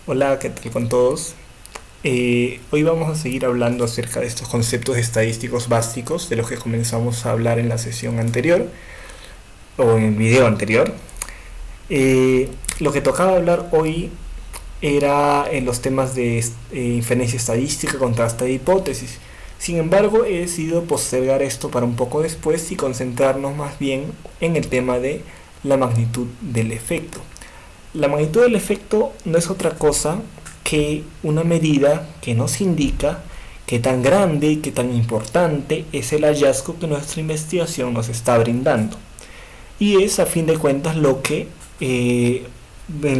Hola, ¿qué tal con todos? Hoy vamos a seguir hablando acerca de estos conceptos estadísticos básicos de los que comenzamos a hablar en la sesión anterior o en el video anterior. Lo que tocaba hablar hoy era en los temas de inferencia estadística, contraste de hipótesis. Sin embargo, he decidido postergar esto para un poco después y concentrarnos más bien en el tema de la magnitud del efecto. La magnitud del efecto no es otra cosa que una medida que nos indica qué tan grande y qué tan importante es el hallazgo que nuestra investigación nos está brindando. Y es a fin de cuentas lo que en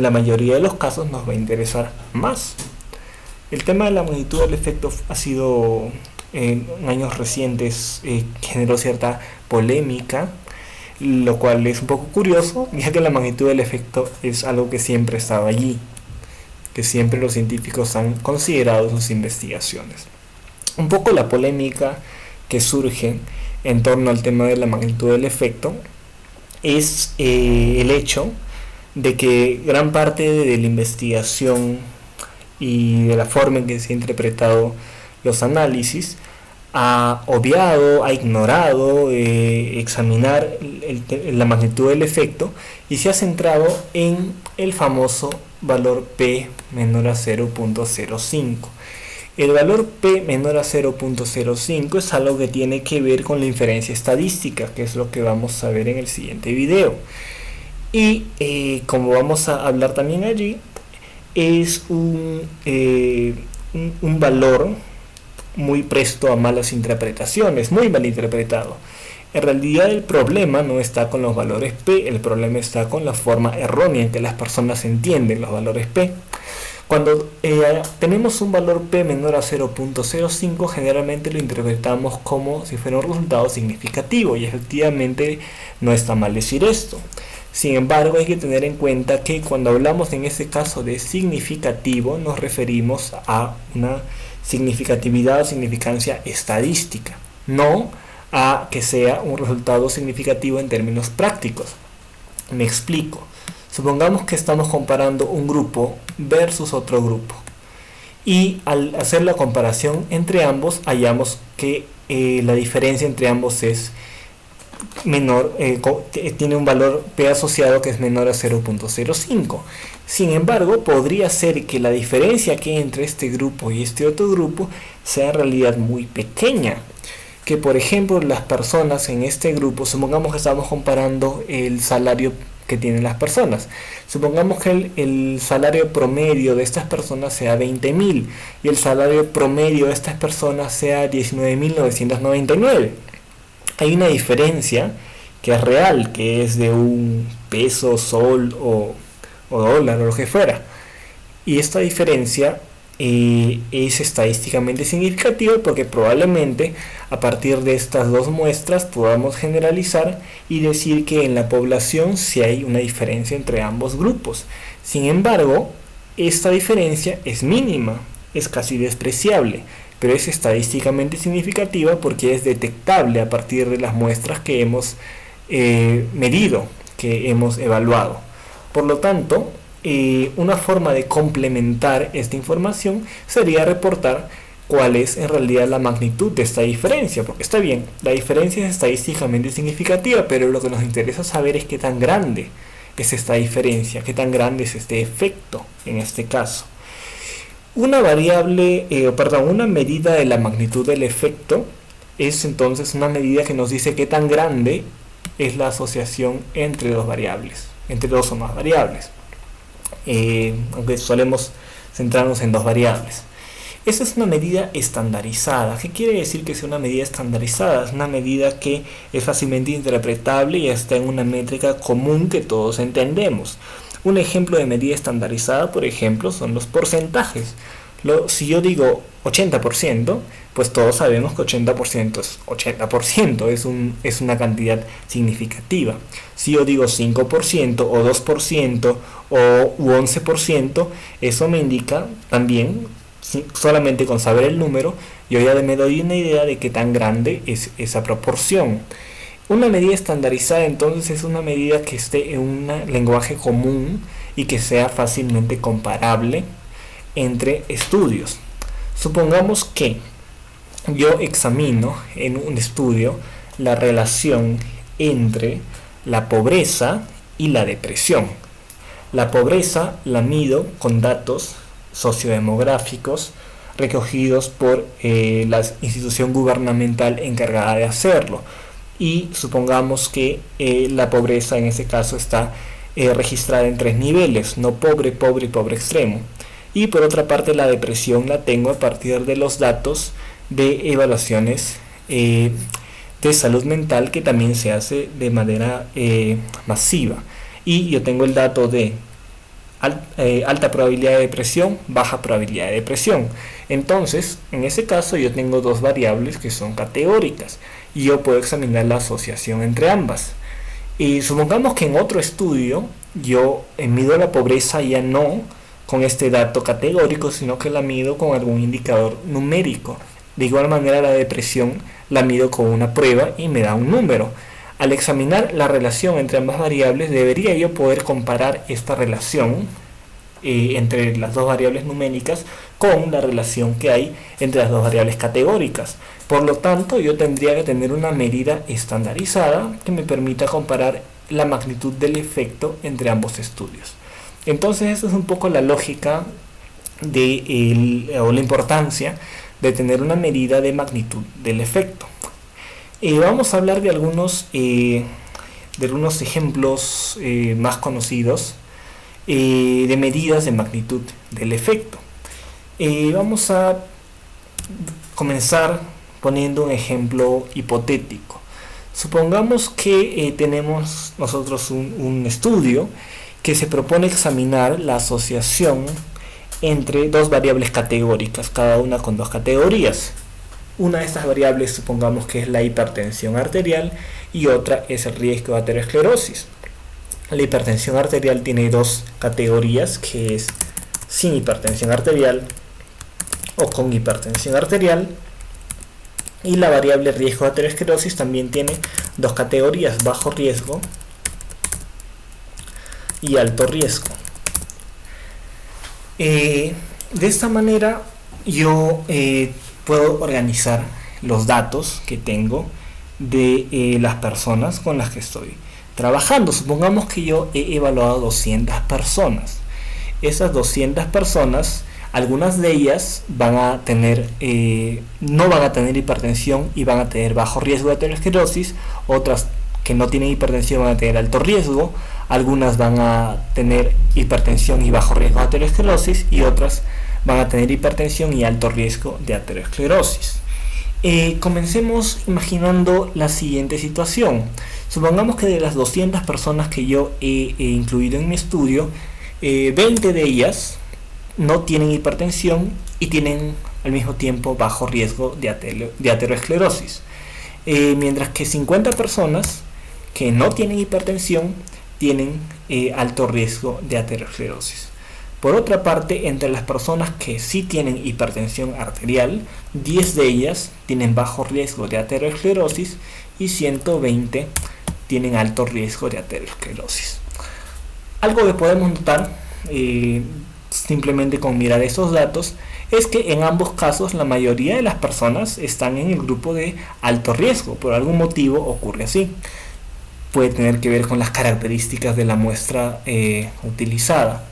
la mayoría de los casos nos va a interesar más. El tema de la magnitud del efecto ha sido en años recientes generó cierta polémica, lo cual es un poco curioso, ya que la magnitud del efecto es algo que siempre estaba allí, que siempre los científicos han considerado en sus investigaciones. Un poco la polémica que surge en torno al tema de la magnitud del efecto es el hecho de que gran parte de la investigación y de la forma en que se han interpretado los análisis ha obviado, ha ignorado examinar la magnitud del efecto y se ha centrado en el famoso valor P menor a 0.05. El valor P menor a 0.05 es algo que tiene que ver con la inferencia estadística, que es lo que vamos a ver en el siguiente video. Y como vamos a hablar también allí, es un valor muy presto a malas interpretaciones, muy mal interpretado. En realidad el problema no está con los valores P, el problema está con la forma errónea en que las personas entienden los valores P. Cuando tenemos un valor P menor a 0.05, generalmente lo interpretamos como si fuera un resultado significativo, y efectivamente no está mal decir esto. Sin embargo, hay que tener en cuenta que cuando hablamos en este caso de significativo, nos referimos a una significatividad o significancia estadística, no a que sea un resultado significativo en términos prácticos. Me explico. Supongamos que estamos comparando un grupo versus otro grupo, y al hacer la comparación entre ambos hallamos que la diferencia entre ambos es menor, tiene un valor P asociado que es menor a 0.05. Sin embargo, podría ser que la diferencia que hay entre este grupo y este otro grupo sea en realidad muy pequeña. Que por ejemplo las personas en este grupo, supongamos que estamos comparando el salario que tienen las personas. Supongamos que el salario promedio de estas personas sea 20.000 y el salario promedio de estas personas sea 19.999. Hay una diferencia que es real, que es de un peso, sol o dólar o lo que fuera. Y esta diferencia es estadísticamente significativa porque probablemente a partir de estas dos muestras podamos generalizar y decir que en la población sí hay una diferencia entre ambos grupos. Sin embargo, esta diferencia es mínima, es casi despreciable, pero es estadísticamente significativa porque es detectable a partir de las muestras que hemos medido, que hemos evaluado. Por lo tanto, una forma de complementar esta información sería reportar cuál es en realidad la magnitud de esta diferencia, porque está bien, la diferencia es estadísticamente significativa, pero lo que nos interesa saber es qué tan grande es esta diferencia, qué tan grande es este efecto en este caso. Una una medida de la magnitud del efecto es entonces una medida que nos dice qué tan grande es la asociación entre dos variables, entre dos o más variables. Aunque solemos centrarnos en dos variables. Esa es una medida estandarizada. ¿Qué quiere decir que sea una medida estandarizada? Es una medida que es fácilmente interpretable y está en una métrica común que todos entendemos. Un ejemplo de medida estandarizada, por ejemplo, son los porcentajes. Si yo digo 80%, pues todos sabemos que 80% es 80%, es una cantidad significativa. Si yo digo 5% o 2% o 11%, eso me indica también, solamente con saber el número, yo ya me doy una idea de qué tan grande es esa proporción. Una medida estandarizada entonces es una medida que esté en un lenguaje común y que sea fácilmente comparable entre estudios. Supongamos que yo examino en un estudio la relación entre la pobreza y la depresión. La pobreza la mido con datos sociodemográficos recogidos por la institución gubernamental encargada de hacerlo, y supongamos que la pobreza en ese caso está registrada en 3 niveles: no pobre, pobre y pobre extremo. Y por otra parte, la depresión la tengo a partir de los datos de evaluaciones de salud mental, que también se hace de manera masiva, y yo tengo el dato de alta probabilidad de depresión, baja probabilidad de depresión. Entonces, en ese caso yo tengo dos variables que son categóricas y yo puedo examinar la asociación entre ambas. Y supongamos que en otro estudio yo mido la pobreza ya no con este dato categórico, sino que la mido con algún indicador numérico. De igual manera, la depresión la mido con una prueba y me da un número. Al examinar la relación entre ambas variables, debería yo poder comparar esta relación entre las dos variables numéricas con la relación que hay entre las dos variables categóricas. Por lo tanto, yo tendría que tener una medida estandarizada que me permita comparar la magnitud del efecto entre ambos estudios. Entonces, esa es un poco la lógica o la importancia de tener una medida de magnitud del efecto. Vamos a hablar de algunos ejemplos más conocidos de medidas de magnitud del efecto. Vamos a comenzar poniendo un ejemplo hipotético. Supongamos que tenemos nosotros un estudio que se propone examinar la asociación entre dos variables categóricas, cada una con dos categorías. Una de estas variables supongamos que es la hipertensión arterial y otra es el riesgo de aterosclerosis. La hipertensión arterial tiene dos categorías, que es sin hipertensión arterial o con hipertensión arterial, y la variable riesgo de aterosclerosis también tiene dos categorías: bajo riesgo y alto riesgo. De esta manera yo puedo organizar los datos que tengo de las personas con las que estoy trabajando. Supongamos que yo he evaluado 200 personas. Esas 200 personas, algunas de ellas van a tener no van a tener hipertensión y van a tener bajo riesgo de aterosclerosis. Otras que no tienen hipertensión van a tener alto riesgo. Algunas van a tener hipertensión y bajo riesgo de aterosclerosis, y otras van a tener hipertensión y alto riesgo de aterosclerosis. Comencemos imaginando la siguiente situación. Supongamos que de las 200 personas que yo he incluido en mi estudio, 20 de ellas no tienen hipertensión y tienen al mismo tiempo bajo riesgo de aterosclerosis, mientras que 50 personas que no tienen hipertensión tienen alto riesgo de aterosclerosis. Por otra parte, entre las personas que sí tienen hipertensión arterial, 10 de ellas tienen bajo riesgo de aterosclerosis y 120 tienen alto riesgo de aterosclerosis. Algo que podemos notar simplemente con mirar esos datos es que en ambos casos la mayoría de las personas están en el grupo de alto riesgo. Por algún motivo ocurre así. Puede tener que ver con las características de la muestra utilizada.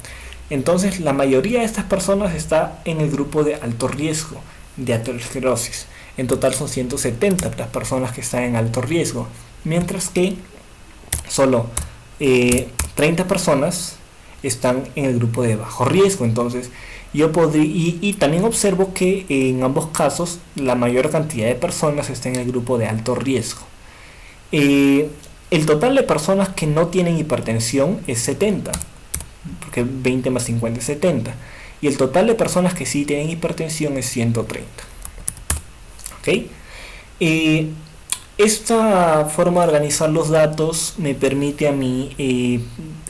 Entonces, la mayoría de estas personas está en el grupo de alto riesgo de aterosclerosis. En total son 170 las personas que están en alto riesgo, mientras que solo 30 personas están en el grupo de bajo riesgo. Entonces, yo podría, y también observo que en ambos casos la mayor cantidad de personas está en el grupo de alto riesgo. El total de personas que no tienen hipertensión es 70, porque 20 más 50 es 70, y el total de personas que sí tienen hipertensión es 130. ¿Okay? Esta forma de organizar los datos me permite a mí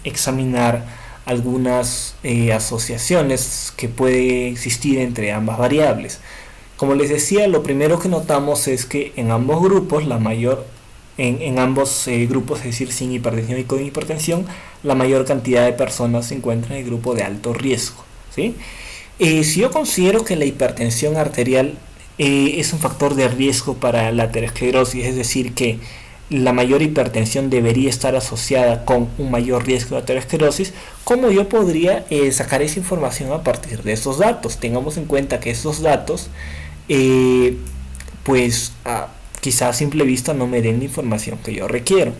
examinar algunas asociaciones que puede existir entre ambas variables. Como les decía, lo primero que notamos es que en ambos grupos, en ambos grupos, es decir, sin hipertensión y con hipertensión, la mayor cantidad de personas se encuentra en el grupo de alto riesgo, ¿sí? Si yo considero que la hipertensión arterial es un factor de riesgo para la aterosclerosis, es decir, que la mayor hipertensión debería estar asociada con un mayor riesgo de aterosclerosis, ¿cómo yo podría sacar esa información a partir de esos datos? Tengamos en cuenta que esos datos, eh, pues quizás a simple vista no me den la información que yo requiero.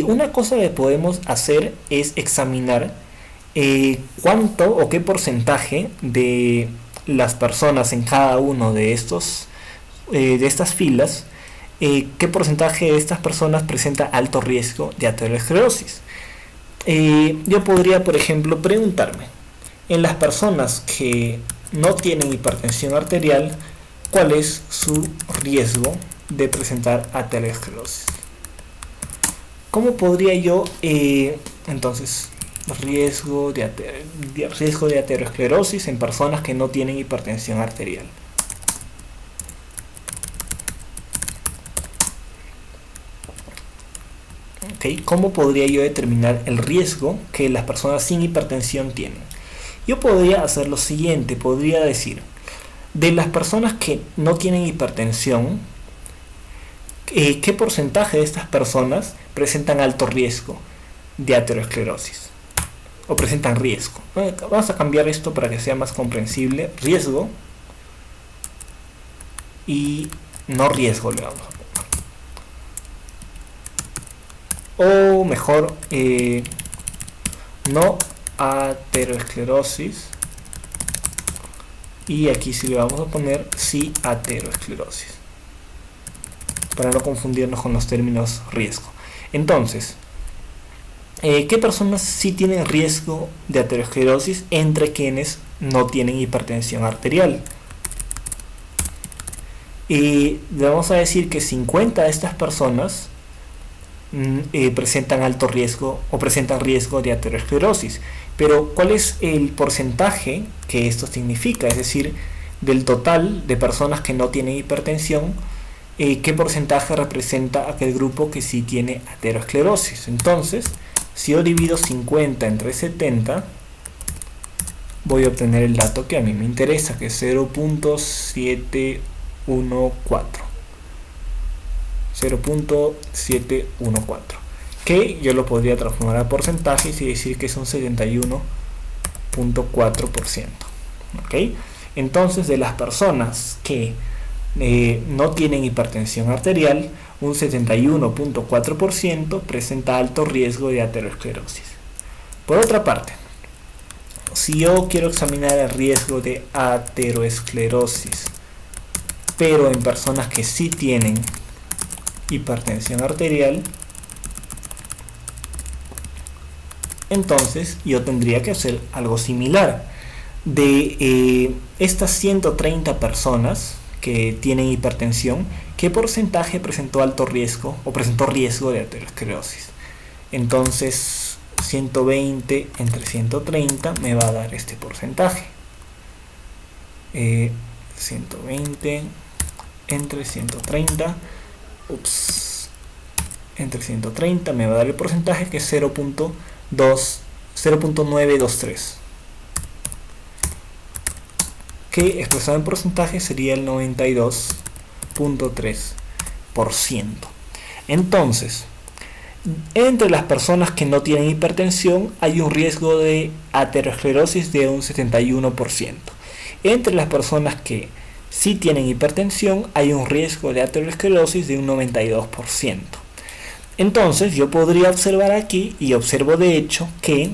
Una cosa que podemos hacer es examinar cuánto o qué porcentaje de las personas en cada uno de estas filas, qué porcentaje de estas personas presenta alto riesgo de aterosclerosis. Yo podría, por ejemplo, preguntarme, en las personas que no tienen hipertensión arterial, ¿cuál es su riesgo de presentar aterosclerosis? ¿Cómo podría yo, entonces, riesgo de aterosclerosis en personas que no tienen hipertensión arterial? ¿Okay? ¿Cómo podría yo determinar el riesgo que las personas sin hipertensión tienen? Yo podría hacer lo siguiente, podría decir, de las personas que no tienen hipertensión, ¿qué porcentaje de estas personas presentan alto riesgo de aterosclerosis? O presentan riesgo. Vamos a cambiar esto para que sea más comprensible. Riesgo y no riesgo le vamos a poner. O mejor, no aterosclerosis. Y aquí sí le vamos a poner sí aterosclerosis, para no confundirnos con los términos riesgo. Entonces, ¿qué personas sí tienen riesgo de aterosclerosis entre quienes no tienen hipertensión arterial? Y vamos a decir que 50 de estas personas presentan alto riesgo o presentan riesgo de aterosclerosis. Pero ¿cuál es el porcentaje que esto significa? Es decir, del total de personas que no tienen hipertensión, ¿qué porcentaje representa aquel grupo que sí tiene aterosclerosis? Entonces, si yo divido 50 entre 70, voy a obtener el dato que a mí me interesa, que es 0.714. 0.714, que yo lo podría transformar a porcentajes y decir que es un 71.4%. ¿Okay? Entonces, de las personas que no tienen hipertensión arterial, un 71.4% presenta alto riesgo de aterosclerosis. Por otra parte, si yo quiero examinar el riesgo de aterosclerosis, pero en personas que sí tienen hipertensión arterial, entonces yo tendría que hacer algo similar. De estas 130 personas que tienen hipertensión, ¿qué porcentaje presentó alto riesgo o presentó riesgo de aterosclerosis? Entonces 120 entre 130 me va a dar este porcentaje. 120 entre 130 entre 130 me va a dar el porcentaje, que es 0.923, que expresado en porcentaje sería el 92.3%. Entonces, entre las personas que no tienen hipertensión hay un riesgo de aterosclerosis de un 71%. Entre las personas que sí tienen hipertensión hay un riesgo de aterosclerosis de un 92%. Entonces yo podría observar aquí, y observo de hecho, que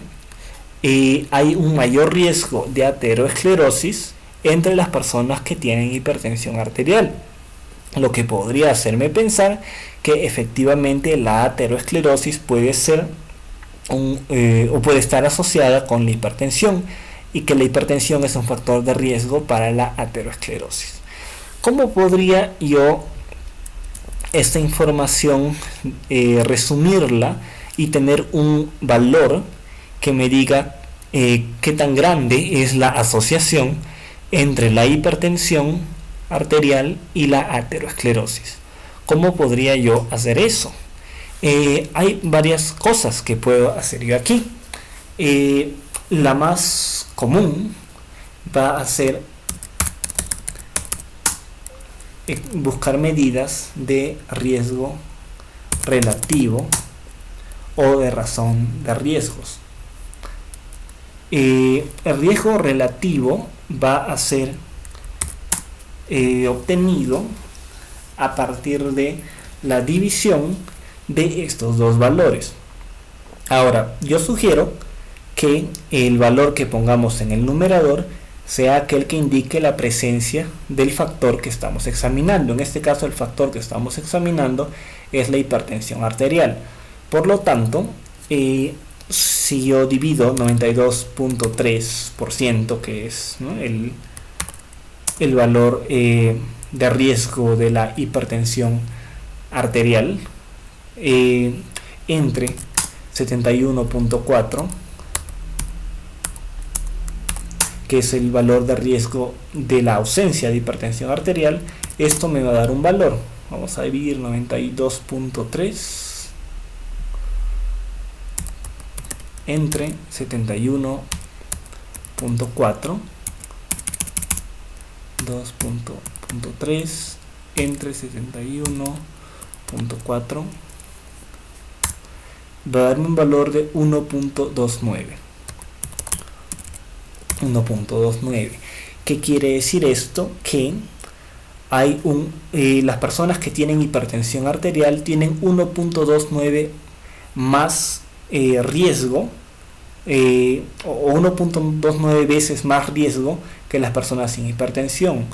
hay un mayor riesgo de aterosclerosis entre las personas que tienen hipertensión arterial, lo que podría hacerme pensar que efectivamente la aterosclerosis puede ser o puede estar asociada con la hipertensión, y que la hipertensión es un factor de riesgo para la aterosclerosis. ¿Cómo podría yo esta información resumirla y tener un valor que me diga qué tan grande es la asociación entre la hipertensión arterial y la aterosclerosis? ¿Cómo podría yo hacer eso? Hay varias cosas que puedo hacer yo aquí. La más común va a ser buscar medidas de riesgo relativo o de razón de riesgos. El riesgo relativo va a ser obtenido a partir de la división de estos dos valores. Ahora, yo sugiero que el valor que pongamos en el numerador sea aquel que indique la presencia del factor que estamos examinando. En este caso, el factor que estamos examinando es la hipertensión arterial. Por lo tanto, si yo divido 92.3%, que es, ¿no?, el valor de riesgo de la hipertensión arterial, entre 71.4, que es el valor de riesgo de la ausencia de hipertensión arterial, esto me va a dar un valor. Vamos a dividir 92.3 entre 71.4, 2.3 entre 71.4, va a darme un valor de 1.29. ¿Qué quiere decir esto? Que hay las personas que tienen hipertensión arterial tienen 1.29 más riesgo, o 1.29 veces más riesgo que las personas sin hipertensión.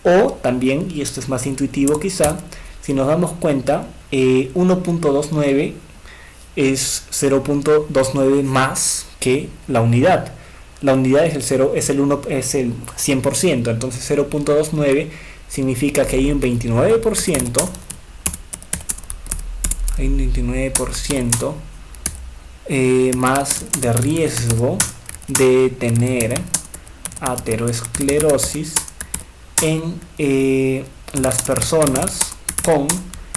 O también, y esto es más intuitivo quizá, si nos damos cuenta, 1.29 es 0.29 más que la unidad. La unidad es el 100%, entonces 0.29 significa que hay un 29%, más de riesgo de tener aterosclerosis en las personas con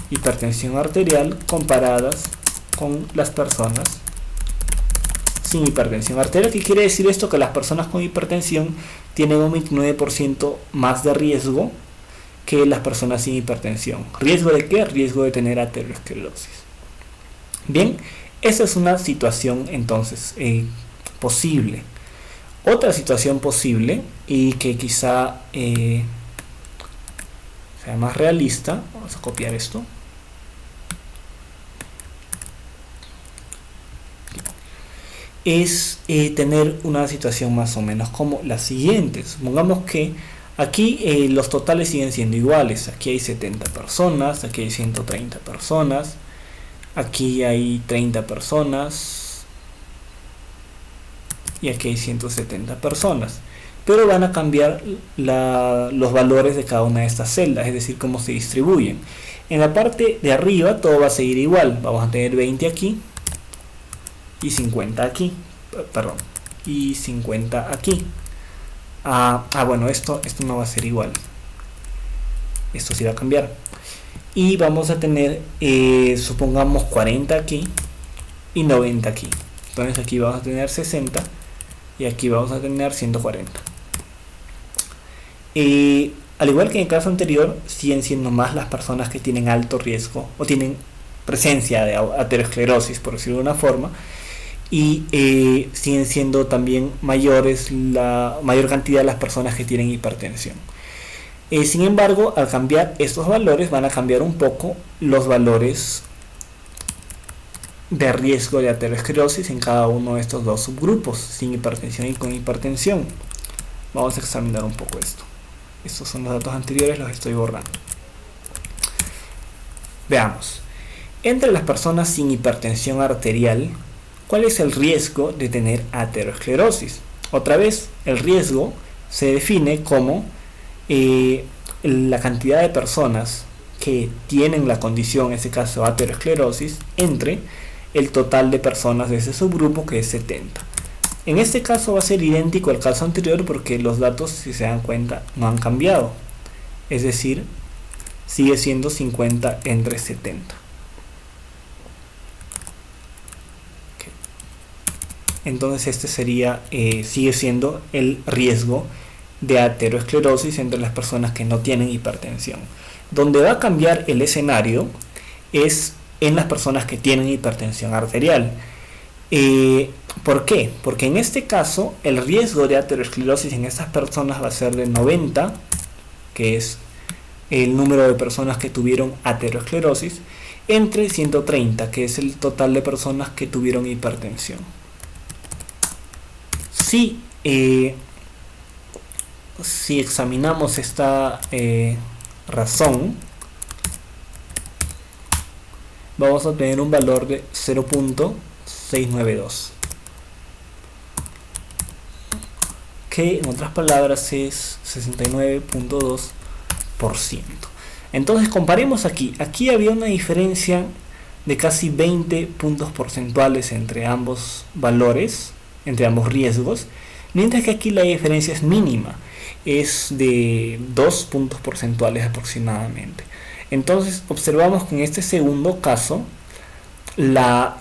hipertensión arterial comparadas con las personas sin hipertensión arterial. ¿Qué quiere decir esto? Que las personas con hipertensión tienen un 29% más de riesgo que las personas sin hipertensión. ¿Riesgo de qué? Riesgo de tener aterosclerosis. Bien, esa es una situación entonces posible. Otra situación posible y que quizá sea más realista, vamos a copiar esto, es tener una situación más o menos como la siguiente. Supongamos que aquí los totales siguen siendo iguales. Aquí hay 70 personas, aquí hay 130 personas, aquí hay 30 personas y aquí hay 170 personas, pero van a cambiar los valores de cada una de estas celdas, es decir, cómo se distribuyen. En la parte de arriba todo va a seguir igual. Vamos a tener 20 aquí y 50 aquí, perdón, y 50 aquí. Bueno, esto no va a ser igual, esto sí va a cambiar. Y vamos a tener, supongamos, 40 aquí y 90 aquí. Entonces aquí vamos a tener 60 y aquí vamos a tener 140. Al igual que en el caso anterior, siguen siendo más las personas que tienen alto riesgo o tienen presencia de aterosclerosis, por decirlo de una forma, y siguen siendo también mayores la mayor cantidad de las personas que tienen hipertensión. Sin embargo, al cambiar estos valores, van a cambiar un poco los valores de riesgo de aterosclerosis en cada uno de estos dos subgrupos, sin hipertensión y con hipertensión. Vamos a examinar un poco esto. Estos son los datos anteriores, los estoy borrando. Veamos. Entre las personas sin hipertensión arterial, ¿cuál es el riesgo de tener aterosclerosis? Otra vez, el riesgo se define como la cantidad de personas que tienen la condición, en este caso aterosclerosis, entre el total de personas de ese subgrupo, que es 70. En este caso va a ser idéntico al caso anterior porque los datos, si se dan cuenta, no han cambiado. Es decir, sigue siendo 50 entre 70. Entonces este sería, sigue siendo el riesgo de aterosclerosis entre las personas que no tienen hipertensión. Donde va a cambiar el escenario es en las personas que tienen hipertensión arterial. ¿Por qué? Porque en este caso el riesgo de aterosclerosis en estas personas va a ser de 90, que es el número de personas que tuvieron aterosclerosis, entre 130, que es el total de personas que tuvieron hipertensión. Si examinamos esta razón, vamos a tener un valor de 0.692, que en otras palabras es 69.2%. Entonces comparemos aquí. Aquí había una diferencia de casi 20 puntos porcentuales entre ambos valores, entre ambos riesgos, mientras que aquí la diferencia es mínima, es de 2 puntos porcentuales aproximadamente. Entonces observamos que en este segundo caso la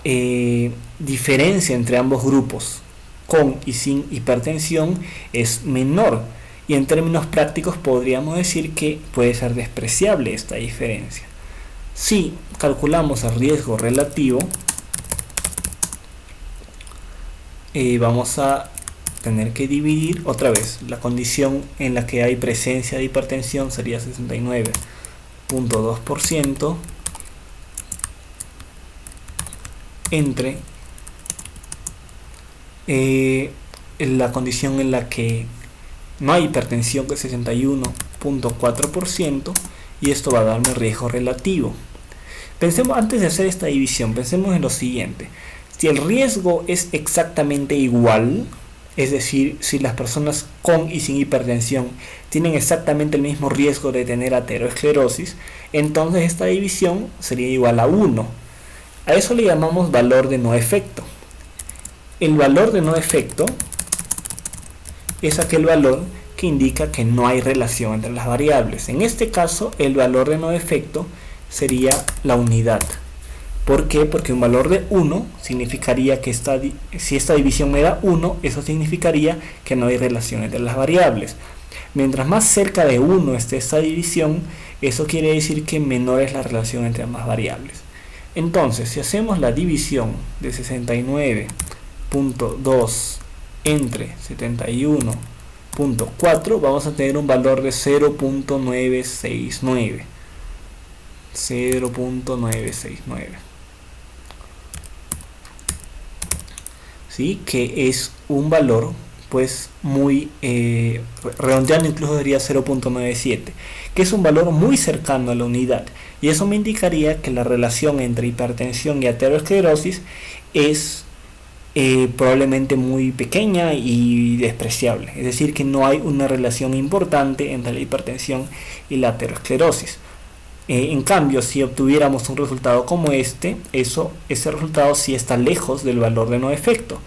diferencia entre ambos grupos con y sin hipertensión es menor, y en términos prácticos podríamos decir que puede ser despreciable esta diferencia. Si calculamos el riesgo relativo, vamos a tener que dividir otra vez. La condición en la que hay presencia de hipertensión sería 69.2% entre la condición en la que no hay hipertensión, que es 61.4%, y esto va a darme riesgo relativo. Pensemos, antes de hacer esta división, pensemos en lo siguiente. Si el riesgo es exactamente igual, es decir, si las personas con y sin hipertensión tienen exactamente el mismo riesgo de tener aterosclerosis, entonces esta división sería igual a 1. A eso le llamamos valor de no efecto. El valor de no efecto es aquel valor que indica que no hay relación entre las variables. En este caso, el valor de no efecto sería la unidad. ¿Por qué? Porque un valor de 1 significaría que si esta división me da 1, eso significaría que no hay relación entre las variables. Mientras más cerca de 1 esté esta división, eso quiere decir que menor es la relación entre ambas variables. Entonces, si hacemos la división de 69.2 entre 71.4, vamos a tener un valor de 0.969. ¿Sí? Que es un valor pues muy redondeando, incluso sería 0.97, que es un valor muy cercano a la unidad, y eso me indicaría que la relación entre hipertensión y aterosclerosis es probablemente muy pequeña y despreciable, es decir, que no hay una relación importante entre la hipertensión y la aterosclerosis. En cambio, si obtuviéramos un resultado como ese resultado sí está lejos del valor de no efecto,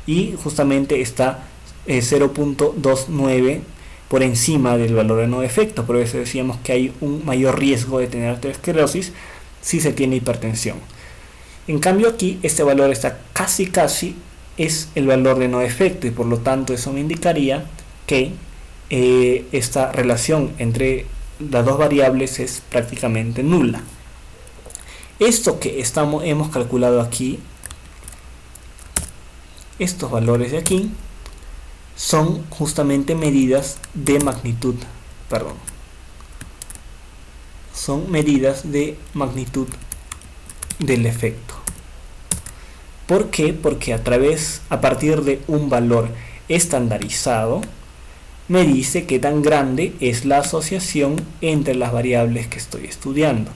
y justamente está 0.29 por encima del valor de no efecto. Por eso decíamos que hay un mayor riesgo de tener aterosclerosis si se tiene hipertensión. En cambio aquí este valor está casi es el valor de no efecto, y por lo tanto eso me indicaría que esta relación entre las dos variables es prácticamente nula. Esto que hemos calculado aquí, estos valores de aquí, son justamente medidas de magnitud, son medidas de magnitud del efecto. ¿Por qué? Porque a partir de un valor estandarizado me dice qué tan grande es la asociación entre las variables que estoy estudiando,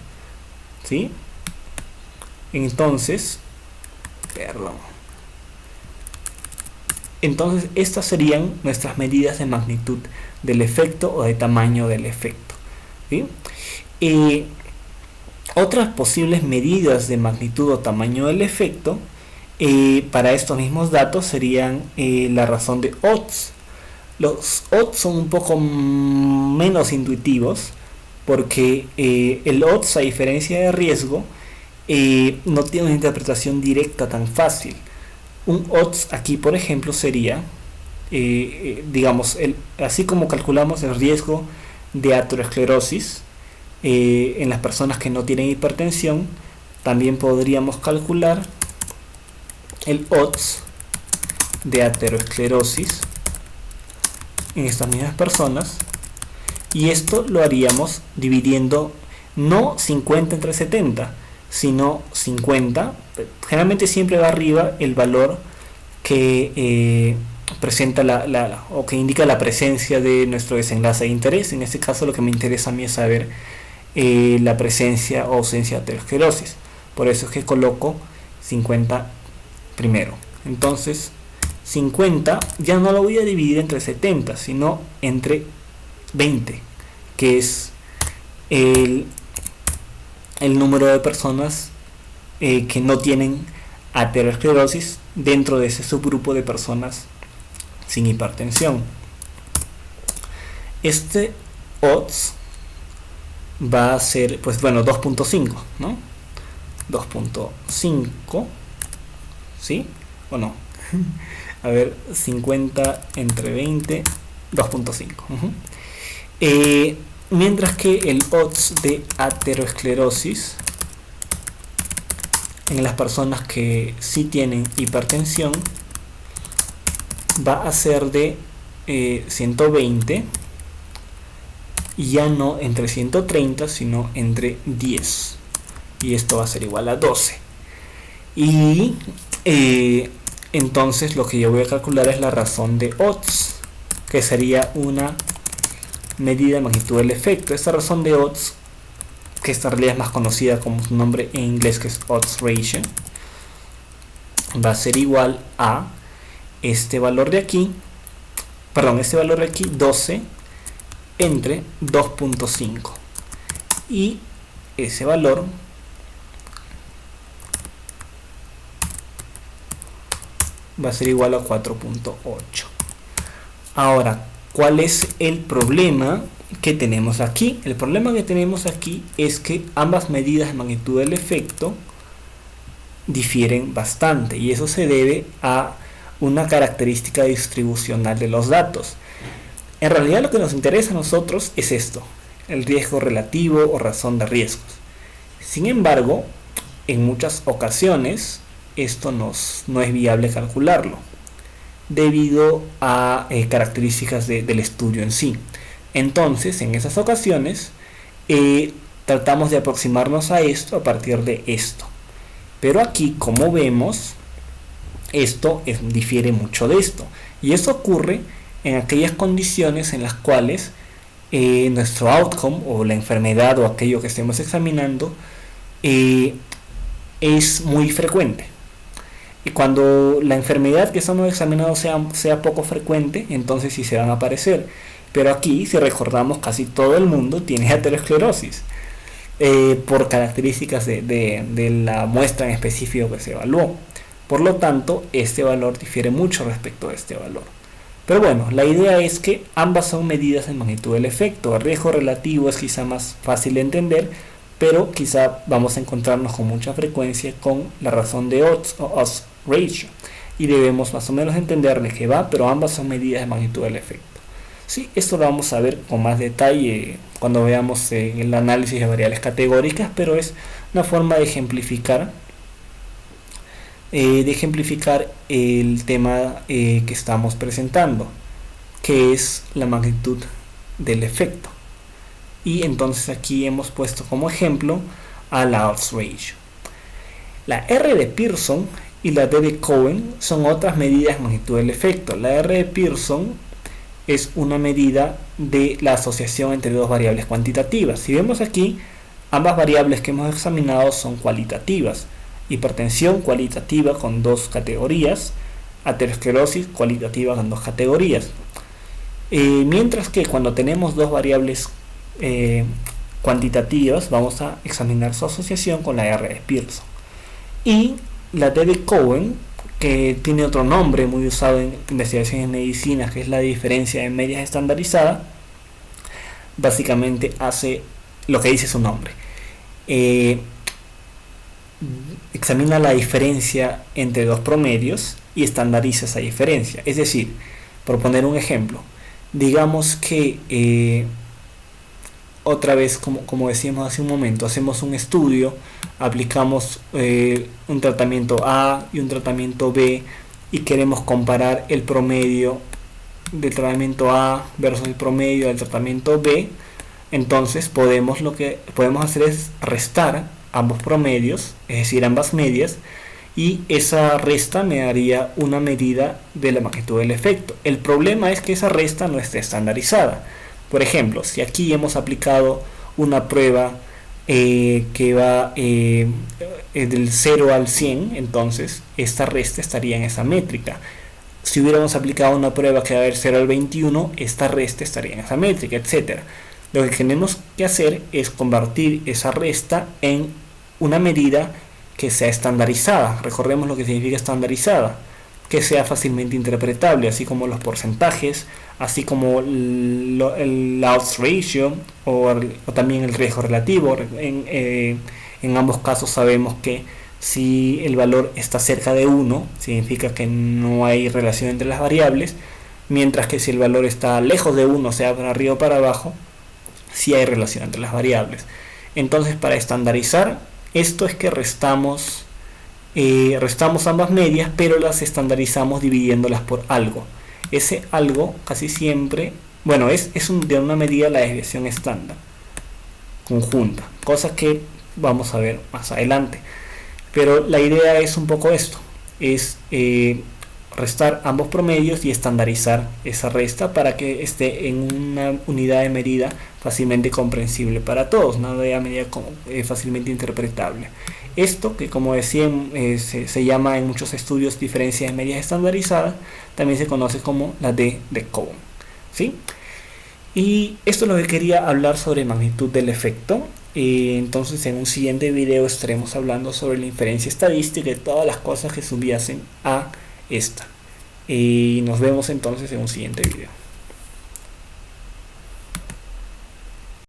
¿sí? Entonces estas serían nuestras medidas de magnitud del efecto o de tamaño del efecto, ¿sí? Otras posibles medidas de magnitud o tamaño del efecto para estos mismos datos serían la razón de odds. Los odds son un poco menos intuitivos, porque el odds, a diferencia de riesgo, no tiene una interpretación directa tan fácil. Un odds aquí, por ejemplo, sería digamos, así como calculamos el riesgo de aterosclerosis en las personas que no tienen hipertensión, también podríamos calcular el odds de aterosclerosis en estas mismas personas, y esto lo haríamos dividiendo no 50 entre 70, sino 50. Generalmente siempre va arriba el valor que presenta o que indica la presencia de nuestro desenlace de interés. En este caso lo que me interesa a mí es saber la presencia o ausencia de aterosclerosis. Por eso es que coloco 50 primero. Entonces 50 ya no lo voy a dividir entre 70, sino entre 20, que es el número de personas que no tienen aterosclerosis dentro de ese subgrupo de personas sin hipertensión. Este odds va a ser, pues bueno, 2.5, ¿no? 2.5, ¿sí? ¿O no? A ver, 50 entre 20, 2.5. Mientras que el odds de aterosclerosis en las personas que sí tienen hipertensión va a ser de 120, y ya no entre 130, sino entre 10, y esto va a ser igual a 12. Y entonces lo que yo voy a calcular es la razón de odds, que sería una medida de magnitud del efecto. Esta razón de odds, que esta realidad es más conocida como su nombre en inglés, que es odds ratio, va a ser igual a este valor de aquí, 12 entre 2.5, y ese valor va a ser igual a 4.8. Ahora, ¿cuál es el problema que tenemos aquí? El problema que tenemos aquí es que ambas medidas de magnitud del efecto difieren bastante, y eso se debe a una característica distribucional de los datos. En realidad lo que nos interesa a nosotros es esto, el riesgo relativo o razón de riesgos. Sin embargo, en muchas ocasiones esto no es viable calcularlo debido a características del estudio en sí. Entonces, en esas ocasiones tratamos de aproximarnos a esto a partir de esto. Pero aquí, como vemos, esto difiere mucho de esto. Y eso ocurre en aquellas condiciones en las cuales nuestro outcome o la enfermedad o aquello que estemos examinando es muy frecuente. Y cuando la enfermedad que estamos examinando sea poco frecuente, entonces sí se van a aparecer. Pero aquí, si recordamos, casi todo el mundo tiene aterosclerosis por características de la muestra en específico que se evaluó. Por lo tanto, este valor difiere mucho respecto a este valor. Pero bueno, la idea es que ambas son medidas en magnitud del efecto. El riesgo relativo es quizá más fácil de entender, pero quizá vamos a encontrarnos con mucha frecuencia con la razón de odds o odds ratio, y debemos más o menos entender de qué va, pero ambas son medidas de magnitud del efecto. Sí, esto lo vamos a ver con más detalle cuando veamos el análisis de variables categóricas, pero es una forma de ejemplificar el tema que estamos presentando, que es la magnitud del efecto. Y entonces aquí hemos puesto como ejemplo a la odds ratio. La R de Pearson y la D de Cohen son otras medidas de magnitud del efecto. La R de Pearson es una medida de la asociación entre dos variables cuantitativas. Si vemos aquí, ambas variables que hemos examinado son cualitativas. Hipertensión cualitativa con dos categorías, aterosclerosis cualitativa con dos categorías. Mientras que cuando tenemos dos variables cuantitativas, vamos a examinar su asociación con la R de Pearson. Y la D de Cohen, que tiene otro nombre muy usado en investigaciones en medicina, que es la diferencia de medias estandarizada, básicamente hace lo que dice su nombre. Examina la diferencia entre dos promedios y estandariza esa diferencia. Es decir, Por poner un ejemplo, digamos que otra vez, como decíamos hace un momento, hacemos un estudio, aplicamos un tratamiento A y un tratamiento B y queremos comparar el promedio del tratamiento A versus el promedio del tratamiento B. Entonces lo que podemos hacer es restar ambos promedios, es decir, ambas medias, y esa resta me daría una medida de la magnitud del efecto. El problema es que esa resta no está estandarizada. Por ejemplo, si aquí hemos aplicado una prueba que va del 0 al 100, entonces esta resta estaría en esa métrica. Si hubiéramos aplicado una prueba que va del 0 al 21, esta resta estaría en esa métrica, etc. Lo que tenemos que hacer es convertir esa resta en una medida que sea estandarizada. Recordemos lo que significa estandarizada, que sea fácilmente interpretable, así como los porcentajes, así como el odds ratio o también el riesgo relativo. En ambos casos sabemos que si el valor está cerca de 1, significa que no hay relación entre las variables, mientras que si el valor está lejos de 1, sea para arriba o para abajo, sí hay relación entre las variables. Entonces, para estandarizar esto es que restamos ambas medias, pero las estandarizamos dividiéndolas por algo. Ese algo casi siempre, bueno, es de una medida la desviación estándar conjunta, cosa que vamos a ver más adelante. Pero la idea es un poco esto, es restar ambos promedios y estandarizar esa resta para que esté en una unidad de medida fácilmente comprensible para todos, una unidad de medida fácilmente interpretable. Esto, que como decía, se llama en muchos estudios diferencia de medidas estandarizadas, también se conoce como la D de Cohen, ¿sí? Y esto es lo que quería hablar sobre magnitud del efecto. Entonces en un siguiente video estaremos hablando sobre la inferencia estadística y todas las cosas que subyacen a esta. Y nos vemos entonces en un siguiente video.